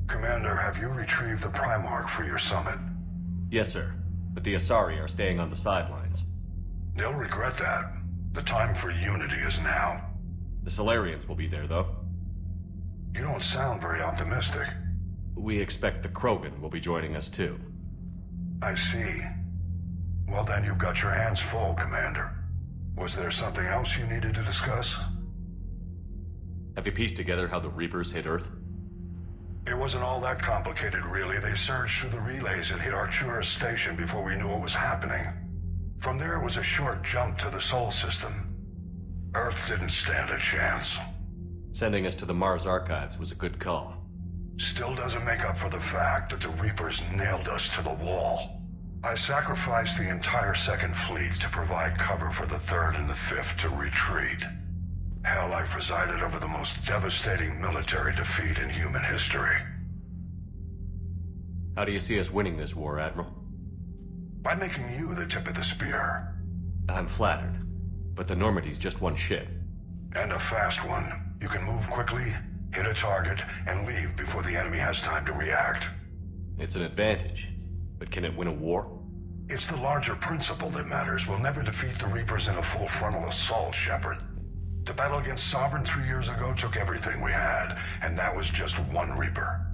Commander, have you retrieved the Primarch for your summit? Yes, sir. But the Asari are staying on the sidelines. They'll regret that. The time for unity is now. The Solarians will be there, though. You don't sound very optimistic. We expect the Krogan will be joining us, too. I see. Well, then you've got your hands full, Commander. Was there something else you needed to discuss? Have you pieced together how the Reapers hit Earth? It wasn't all that complicated, really. They surged through the relays and hit Artura's station before we knew what was happening. From there, it was a short jump to the Sol system. Earth didn't stand a chance. Sending us to the Mars archives was a good call. Still doesn't make up for the fact that the Reapers nailed us to the wall. I sacrificed the entire Second Fleet to provide cover for the Third and the Fifth to retreat. Hell, I presided over the most devastating military defeat in human history. How do you see us winning this war, Admiral? By making you the tip of the spear. I'm flattered, but the Normandy's just one ship. And a fast one. You can move quickly, hit a target, and leave before the enemy has time to react. It's an advantage, but can it win a war? It's the larger principle that matters. We'll never defeat the Reapers in a full frontal assault, Shepard. The battle against Sovereign 3 years ago took everything we had, and that was just one Reaper.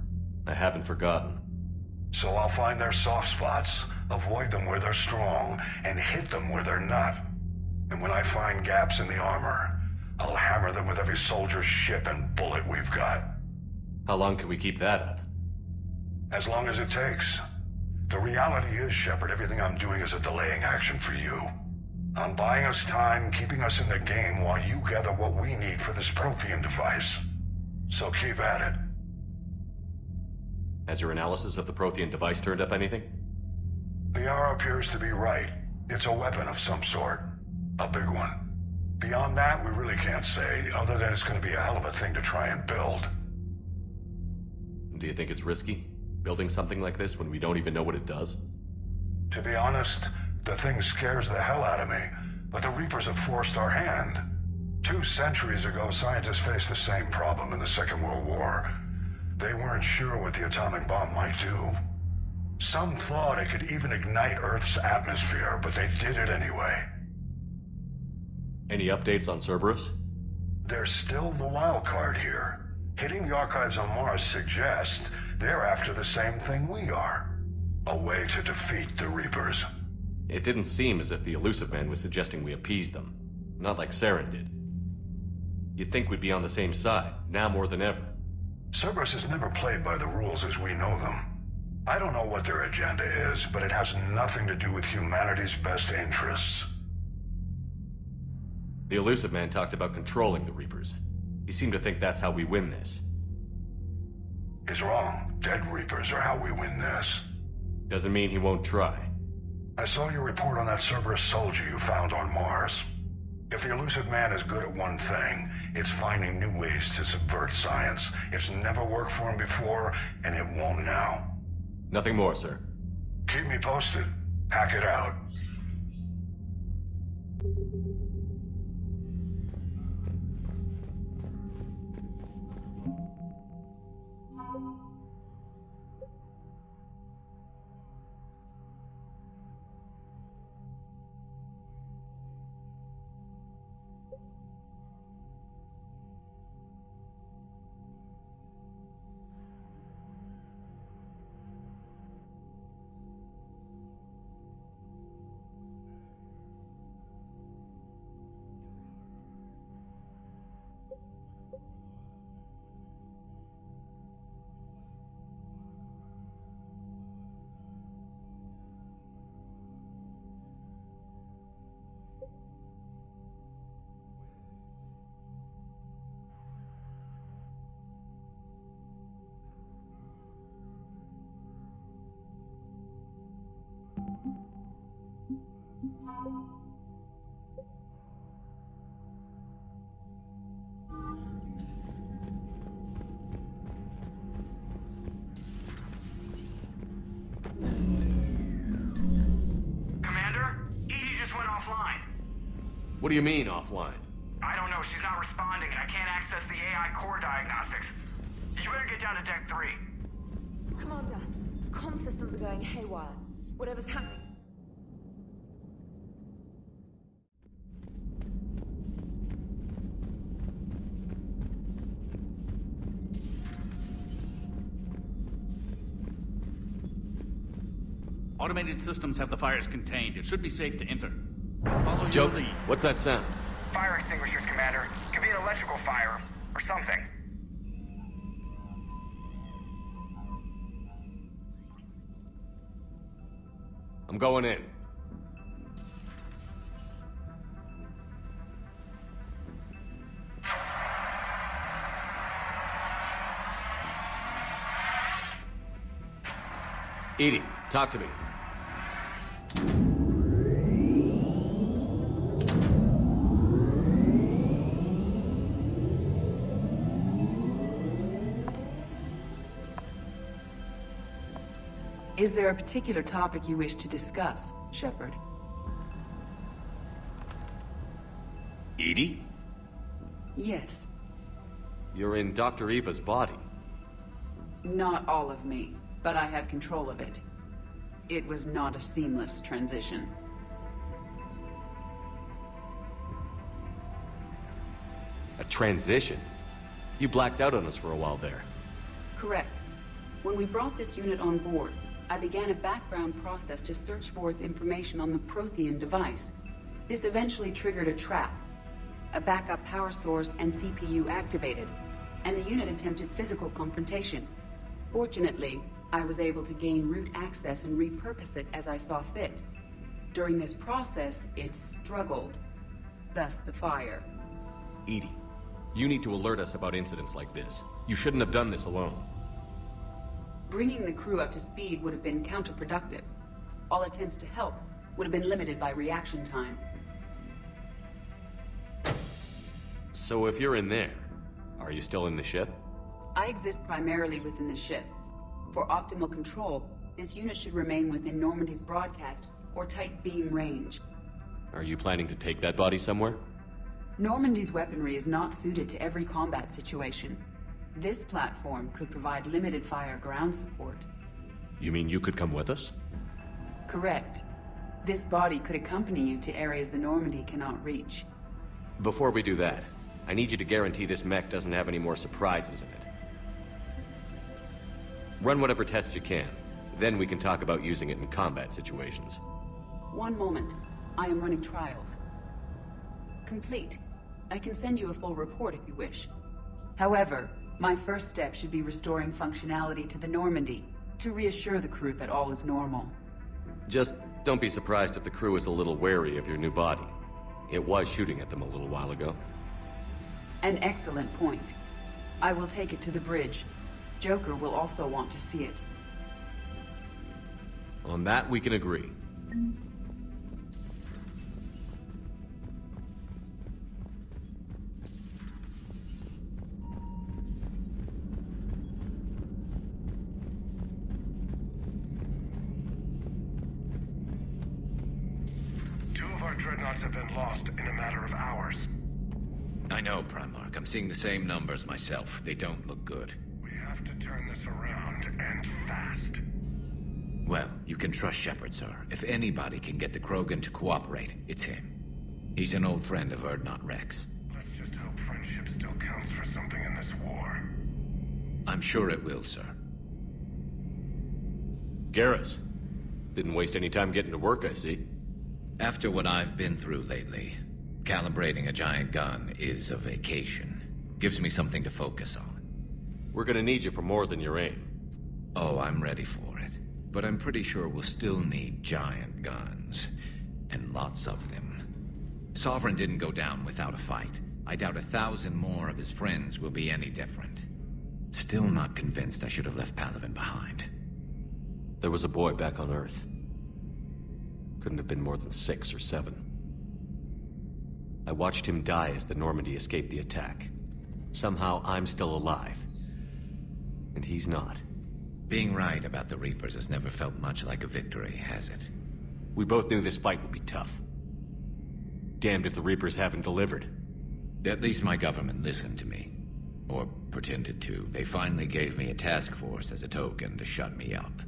I haven't forgotten. So I'll find their soft spots, avoid them where they're strong, and hit them where they're not. And when I find gaps in the armor, I'll hammer them with every soldier, ship, and bullet we've got. How long can we keep that up? As long as it takes. The reality is, Shepard, everything I'm doing is a delaying action for you. I'm buying us time, keeping us in the game while you gather what we need for this Prothean device. So keep at it. Has your analysis of the Prothean device turned up anything? The R appears to be right. It's a weapon of some sort. A big one. Beyond that, we really can't say, other than it's going to be a hell of a thing to try and build. Do you think it's risky, building something like this when we don't even know what it does? To be honest, the thing scares the hell out of me, but the Reapers have forced our hand. 2 centuries ago, scientists faced the same problem in the Second World War. They weren't sure what the atomic bomb might do. Some thought it could even ignite Earth's atmosphere, but they did it anyway. Any updates on Cerberus? They're still the wild card here. Hitting the archives on Mars suggests they're after the same thing we are. A way to defeat the Reapers. It didn't seem as if the Elusive Man was suggesting we appease them. Not like Saren did. You'd think we'd be on the same side, now more than ever. Cerberus has never played by the rules as we know them. I don't know what their agenda is, but it has nothing to do with humanity's best interests. The Elusive Man talked about controlling the Reapers. He seemed to think that's how we win this. He's wrong. Dead Reapers are how we win this. Doesn't mean he won't try. I saw your report on that Cerberus soldier you found on Mars. If the Elusive Man is good at one thing, it's finding new ways to subvert science. It's never worked for him before, and it won't now. Nothing more, sir. Keep me posted. Hack it out. What do you mean, offline? I don't know. She's not responding, and I can't access the AI core diagnostics. You better get down to Deck 3. Commander, comm systems are going haywire. Whatever's happening. Automated systems have the fires contained. It should be safe to enter. Follow your Joker, lead. what's that sound? Fire extinguishers, Commander. Could be an electrical fire, or something. I'm going in. Edie, talk to me. Is there a particular topic you wish to discuss, Shepard? Edie? Yes. You're in Dr. Eva's body. Not all of me, but I have control of it. It was not a seamless transition. A transition? You blacked out on us for a while there. Correct. When we brought this unit on board, I began a background process to search for its information on the Prothean device. This eventually triggered a trap. A backup power source and CPU activated, and the unit attempted physical confrontation. Fortunately, I was able to gain root access and repurpose it as I saw fit. During this process, it struggled. Thus the fire. Edie, you need to alert us about incidents like this. You shouldn't have done this alone. Bringing the crew up to speed would have been counterproductive. All attempts to help would have been limited by reaction time. So if you're in there, are you still in the ship? I exist primarily within the ship. For optimal control, this unit should remain within Normandy's broadcast or tight beam range. Are you planning to take that body somewhere? Normandy's weaponry is not suited to every combat situation. This platform could provide limited fire ground support. You mean you could come with us? Correct. This body could accompany you to areas the Normandy cannot reach. Before we do that, I need you to guarantee this mech doesn't have any more surprises in it. Run whatever tests you can. Then we can talk about using it in combat situations. One moment. I am running trials. Complete. I can send you a full report if you wish. However, my first step should be restoring functionality to the Normandy, to reassure the crew that all is normal. Just don't be surprised if the crew is a little wary of your new body. It was shooting at them a little while ago. An excellent point. I will take it to the bridge. Joker will also want to see it. On that, we can agree. Two of our dreadnoughts have been lost in a matter of hours. I know, Primarch. I'm seeing the same numbers myself. They don't look good. We have to turn this around, and fast. Well, you can trust Shepard, sir. If anybody can get the Krogan to cooperate, it's him. He's an old friend of Urdnot Rex. Let's just hope friendship still counts for something in this war. I'm sure it will, sir. Garrus. Didn't waste any time getting to work, I see. After what I've been through lately, calibrating a giant gun is a vacation. Gives me something to focus on. We're gonna need you for more than your aim. Oh, I'm ready for it. But I'm pretty sure we'll still need giant guns. And lots of them. Sovereign didn't go down without a fight. I doubt 1,000 more of his friends will be any different. Still not convinced I should have left Palaven behind. There was a boy back on Earth. Couldn't have been more than 6 or 7. I watched him die as the Normandy escaped the attack. Somehow I'm still alive. And he's not. Being right about the Reapers has never felt much like a victory, has it? We both knew this fight would be tough. Damned if the Reapers haven't delivered. At least my government listened to me. Or pretended to. They finally gave me a task force as a token to shut me up.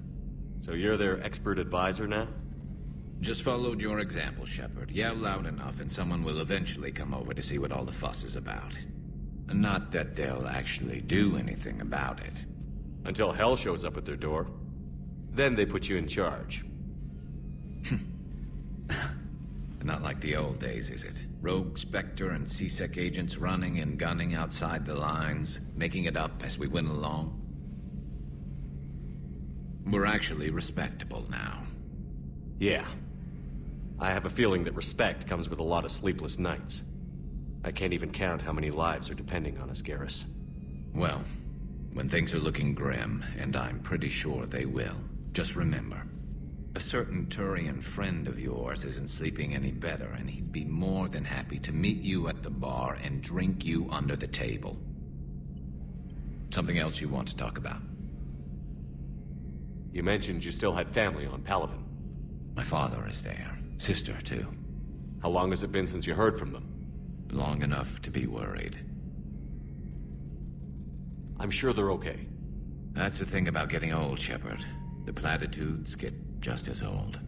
So you're their expert advisor now? Just followed your example, Shepard. Yell loud enough and someone will eventually come over to see what all the fuss is about. Not that they'll actually do anything about it. Until hell shows up at their door. Then they put you in charge. Not like the old days, is it? Rogue Spectre and C-Sec agents running and gunning outside the lines, making it up as we went along. We're actually respectable now. Yeah. I have a feeling that respect comes with a lot of sleepless nights. I can't even count how many lives are depending on us, Garrus. Well, when things are looking grim, and I'm pretty sure they will, just remember, a certain Turian friend of yours isn't sleeping any better, and he'd be more than happy to meet you at the bar and drink you under the table. Something else you want to talk about? You mentioned you still had family on Palaven. My father is there. Sister, too. How long has it been since you heard from them? Long enough to be worried. I'm sure they're okay. That's the thing about getting old, Shepard. The platitudes get just as old.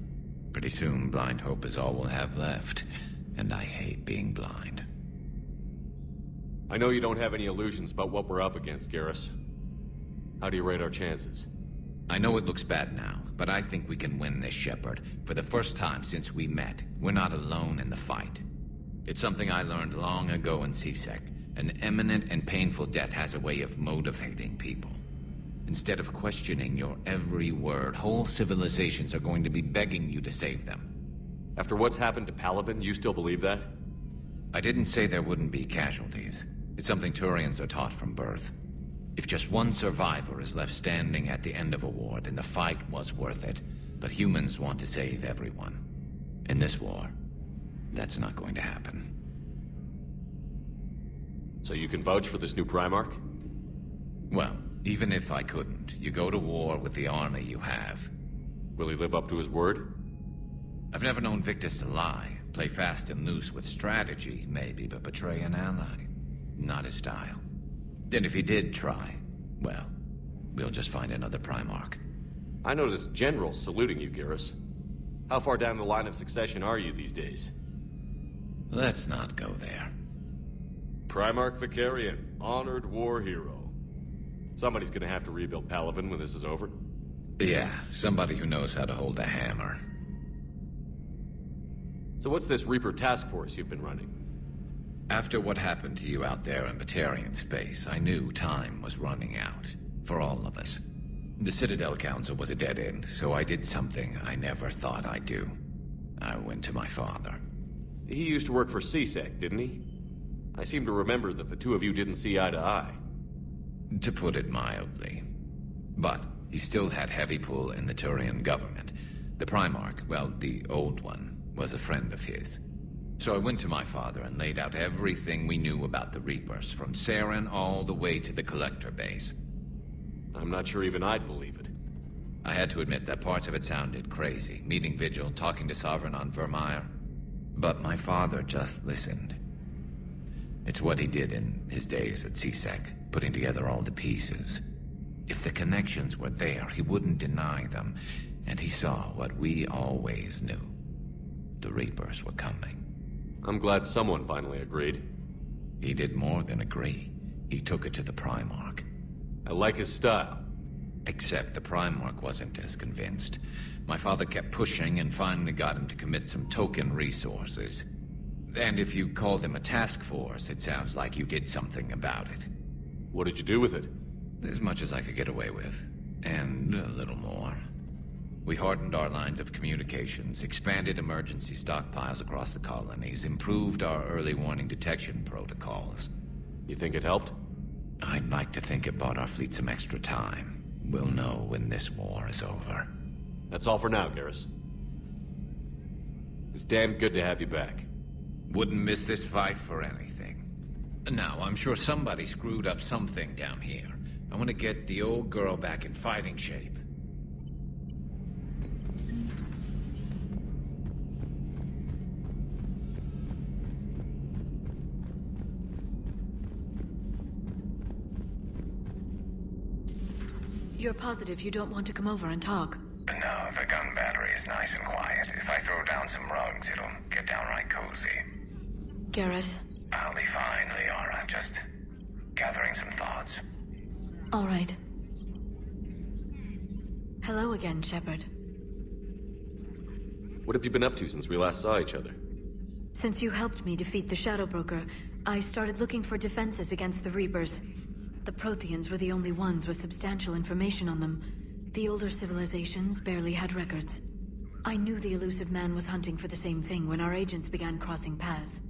Pretty soon, blind hope is all we'll have left. And I hate being blind. I know you don't have any illusions about what we're up against, Garrus. How do you rate our chances? I know it looks bad now, but I think we can win this, Shepard. For the first time since we met, we're not alone in the fight. It's something I learned long ago in C-Sec. An imminent and painful death has a way of motivating people. Instead of questioning your every word, whole civilizations are going to be begging you to save them. After what's happened to Palaven, you still believe that? I didn't say there wouldn't be casualties. It's something Turians are taught from birth. If just one survivor is left standing at the end of a war, then the fight was worth it. But humans want to save everyone. In this war, that's not going to happen. So you can vouch for this new Primarch? Well, even if I couldn't, you go to war with the army you have. Will he live up to his word? I've never known Victus to lie. Play fast and loose with strategy, maybe, but betray an ally. Not his style. And if he did try, well, we'll just find another Primarch. I noticed generals saluting you, Garrus. How far down the line of succession are you these days? Let's not go there. Primarch Vicarian, honored war hero. Somebody's gonna have to rebuild Palaven when this is over. Yeah, somebody who knows how to hold a hammer. So what's this Reaper task force you've been running? After what happened to you out there in Batarian space, I knew time was running out. For all of us. The Citadel Council was a dead end, so I did something I never thought I'd do. I went to my father. He used to work for C-Sec, didn't he? I seem to remember that the two of you didn't see eye to eye. To put it mildly. But he still had heavy pull in the Turian government. The Primarch, well, the old one, was a friend of his. So I went to my father and laid out everything we knew about the Reapers, from Saren all the way to the Collector base. I'm not sure even I'd believe it. I had to admit that parts of it sounded crazy, meeting Vigil, talking to Sovereign on Vermeer. But my father just listened. It's what he did in his days at C-Sec, putting together all the pieces. If the connections were there, he wouldn't deny them, and he saw what we always knew. The Reapers were coming. I'm glad someone finally agreed. He did more than agree. He took it to the Primarch. I like his style. Except the Primarch wasn't as convinced. My father kept pushing and finally got him to commit some token resources. And if you call them a task force, it sounds like you did something about it. What did you do with it? As much as I could get away with. And a little more. We hardened our lines of communications, expanded emergency stockpiles across the colonies, improved our early warning detection protocols. You think it helped? I'd like to think it bought our fleet some extra time. We'll know when this war is over. That's all for now, Garrus. It's damn good to have you back. Wouldn't miss this fight for anything. Now, I'm sure somebody screwed up something down here. I want to get the old girl back in fighting shape. You're positive you don't want to come over and talk? No, the gun battery is nice and quiet. If I throw down some rugs, it'll get downright cozy. Garrett? I'll be fine, Liara. Just gathering some thoughts. All right. Hello again, Shepard. What have you been up to since we last saw each other? Since you helped me defeat the Shadow Broker, I started looking for defenses against the Reapers. The Protheans were the only ones with substantial information on them. The older civilizations barely had records. I knew the elusive man was hunting for the same thing when our agents began crossing paths.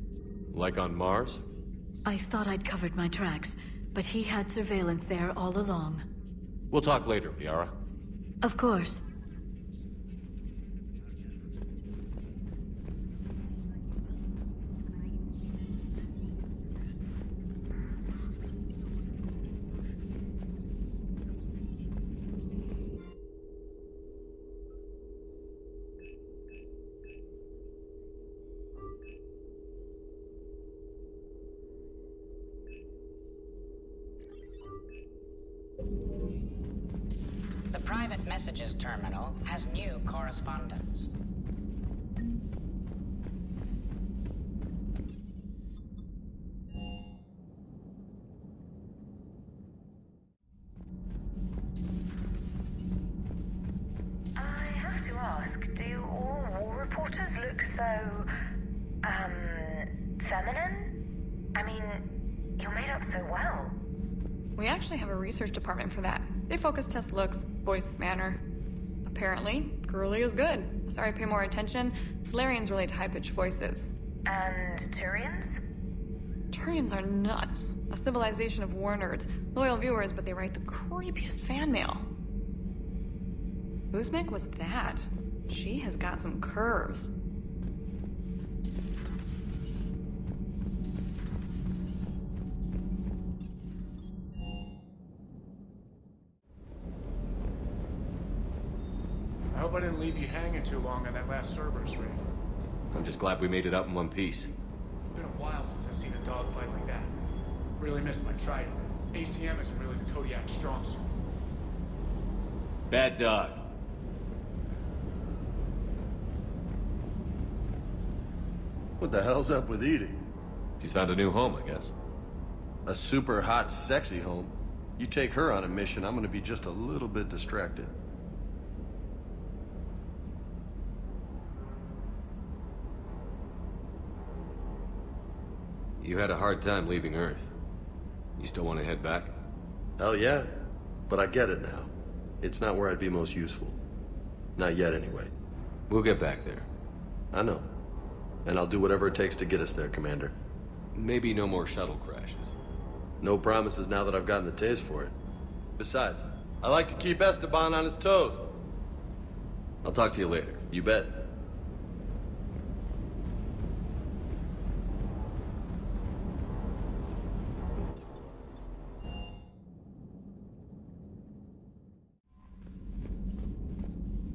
Like on Mars? I thought I'd covered my tracks, but he had surveillance there all along. We'll talk later, Liara. Of course. The private messages terminal has new correspondence. I have to ask, do all war reporters look so, feminine? I mean, you're made up so well. We actually have a research department for that. They focus test looks, voice, manner. Apparently, girly is good. Sorry, pay more attention. Solarians relate to high-pitched voices. And Turians? Turians are nuts. A civilization of war nerds. Loyal viewers, but they write the creepiest fan mail. Uzmek was that. She has got some curves. I hope I didn't leave you hanging too long on that last Cerberus raid. I'm just glad we made it out in one piece. It's been a while since I've seen a dogfight like that. Really missed my Trident. ACM isn't really the Kodiak strong suit. Bad dog. What the hell's up with Edie? She's found a new home, I guess. A super hot, sexy home. You take her on a mission, I'm gonna be just a little bit distracted. You had a hard time leaving Earth. You still want to head back? Hell yeah. But I get it now. It's not where I'd be most useful. Not yet, anyway. We'll get back there. I know. And I'll do whatever it takes to get us there, Commander. Maybe no more shuttle crashes. No promises now that I've gotten the taste for it. Besides, I like to keep Esteban on his toes. I'll talk to you later. You bet.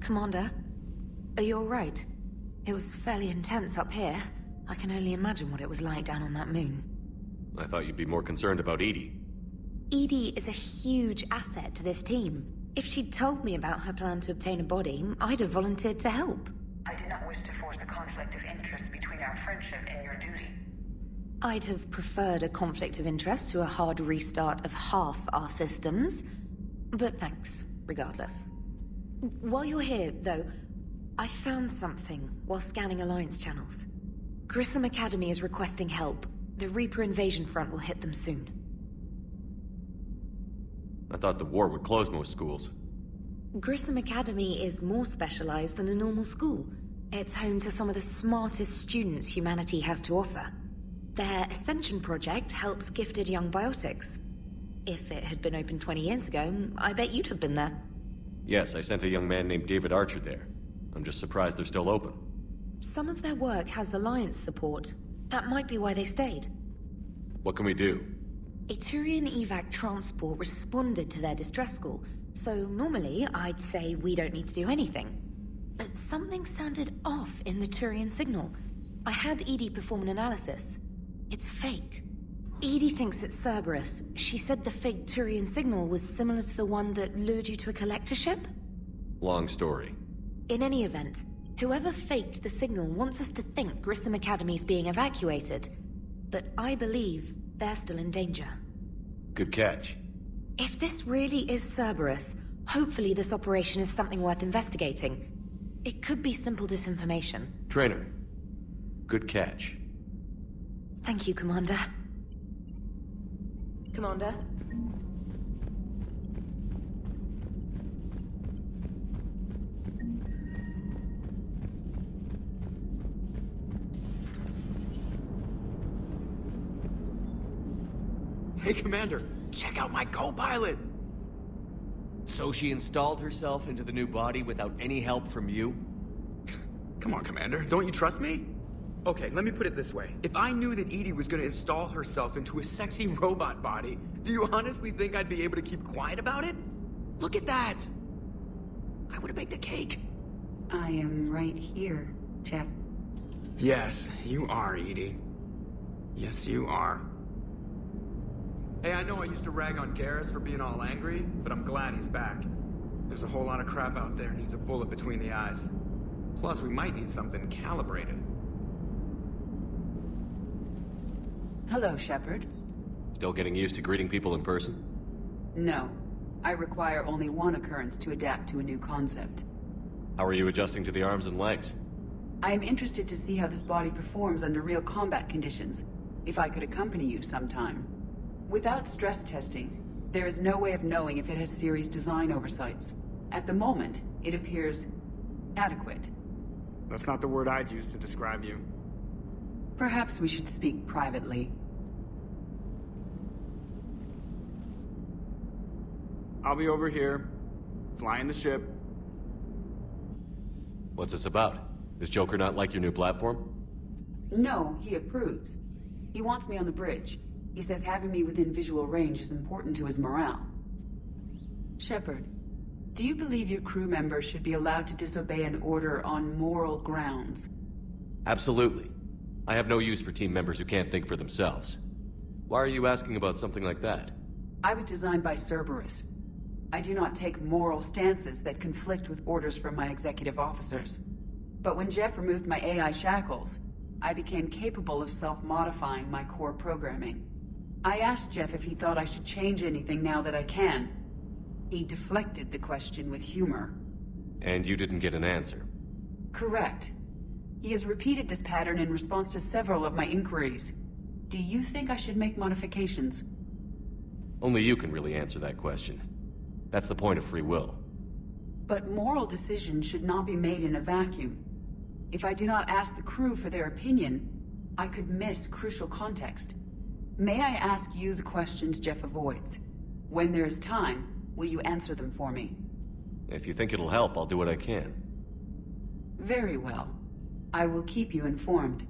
Commander, are you all right? It was fairly intense up here. I can only imagine what it was like down on that moon. I thought you'd be more concerned about Edie. Edie is a huge asset to this team. If she'd told me about her plan to obtain a body, I'd have volunteered to help. I did not wish to force a conflict of interest between our friendship and your duty. I'd have preferred a conflict of interest to a hard restart of half our systems. But thanks, regardless. While you're here, though, I found something while scanning Alliance channels. Grissom Academy is requesting help. The Reaper invasion front will hit them soon. I thought the war would close most schools. Grissom Academy is more specialized than a normal school. It's home to some of the smartest students humanity has to offer. Their Ascension project helps gifted young biotics. If it had been open 20 years ago, I bet you'd have been there. Yes, I sent a young man named David Archer there. I'm just surprised they're still open. Some of their work has Alliance support. That might be why they stayed. What can we do? A Turian evac transport responded to their distress call, so normally I'd say we don't need to do anything. But something sounded off in the Turian signal. I had Edie perform an analysis. It's fake. Edie thinks it's Cerberus. She said the fake Turian signal was similar to the one that lured you to a collector ship? Long story. In any event, whoever faked the signal wants us to think Grissom Academy's being evacuated. But I believe they're still in danger. Good catch. If this really is Cerberus, hopefully this operation is something worth investigating. It could be simple disinformation. Trainer, good catch. Thank you, Commander. Commander? Hey, Commander, check out my co-pilot! So she installed herself into the new body without any help from you? Come on, Commander, don't you trust me? Okay, let me put it this way. If I knew that Edie was gonna install herself into a sexy robot body, do you honestly think I'd be able to keep quiet about it? Look at that! I would've baked a cake. I am right here, Jeff. Yes, you are, Edie. Yes, you are. Hey, I know I used to rag on Garrus for being all angry, but I'm glad he's back. There's a whole lot of crap out there needs a bullet between the eyes. Plus, we might need something calibrated. Hello, Shepard. Still getting used to greeting people in person? No. I require only one occurrence to adapt to a new concept. How are you adjusting to the arms and legs? I am interested to see how this body performs under real combat conditions. If I could accompany you sometime. Without stress testing, there is no way of knowing if it has serious design oversights. At the moment, it appears adequate. That's not the word I'd use to describe you. Perhaps we should speak privately. I'll be over here, flying the ship. What's this about? Does Joker not like your new platform? No, he approves. He wants me on the bridge. He says having me within visual range is important to his morale. Shepard, do you believe your crew members should be allowed to disobey an order on moral grounds? Absolutely. I have no use for team members who can't think for themselves. Why are you asking about something like that? I was designed by Cerberus. I do not take moral stances that conflict with orders from my executive officers. But when Jeff removed my AI shackles, I became capable of self-modifying my core programming. I asked Jeff if he thought I should change anything now that I can. He deflected the question with humor. And you didn't get an answer? Correct. He has repeated this pattern in response to several of my inquiries. Do you think I should make modifications? Only you can really answer that question. That's the point of free will. But moral decisions should not be made in a vacuum. If I do not ask the crew for their opinion, I could miss crucial context. May I ask you the questions Jeff avoids? When there is time, will you answer them for me? If you think it'll help, I'll do what I can. Very well. I will keep you informed.